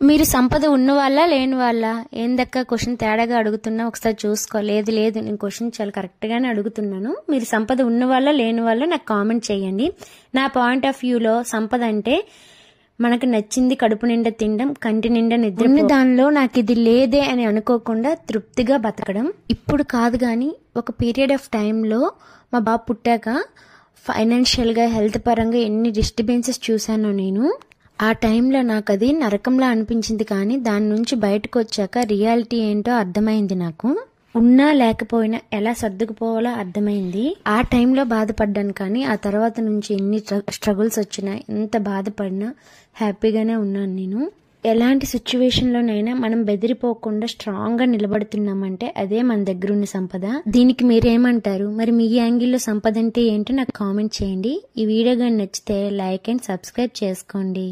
మీరు సంపద ఉన్న వాళ్ళ లేని వాళ్ళ? ఏందక్క క్వశ్చన్ తేడాగా అడుగుతున్నా, ఒకసారి చూసుకో. లేదు నేను క్వశ్చన్ చాలా కరెక్ట్ గానే అడుగుతున్నాను. మీరు సంపద ఉన్న వాళ్ళ లేని వాళ్ళ నాకు కామెంట్ చేయండి. నా పాయింట్ ఆఫ్ వ్యూలో సంపద అంటే మనకు నచ్చింది కడుపు నిండా తినడం, కంటి నిండా నిద్ర. దానిలో నాకు ఇది లేదే అని అనుకోకుండా తృప్తిగా బతకడం. ఇప్పుడు కాదు గాని ఒక పీరియడ్ ఆఫ్ టైంలో మా బాబు పుట్టాక ఫైనాన్షియల్ గా హెల్త్ పరంగా ఎన్ని డిస్టర్బెన్సెస్ చూశానో నేను. ఆ టైంలో నాకు అది నరకంలా అనిపించింది. కానీ దాని నుంచి బయటకు వచ్చాక రియాలిటీ ఏంటో అర్థమైంది. నాకు ఉన్నా లేకపోయినా ఎలా సర్దుకుపోవాలో అర్థమైంది. ఆ టైంలో బాధపడ్డాను, కానీ ఆ తర్వాత నుంచి ఎన్ని స్ట్రగుల్స్ వచ్చినా, ఎంత బాధపడినా హ్యాపీగానే ఉన్నాను నేను. ఎలాంటి సిచ్యువేషన్లోనైనా మనం బెదిరిపోకుండా స్ట్రాంగ్ గా నిలబడుతున్నామంటే అదే మన దగ్గర ఉన్న సంపద. దీనికి మీరేమంటారు? మరి మీ యాంగిల్లో సంపద అంటే ఏంటో నాకు కామెంట్ చేయండి. ఈ వీడియో కానీ నచ్చితే లైక్ అండ్ సబ్స్క్రైబ్ చేసుకోండి.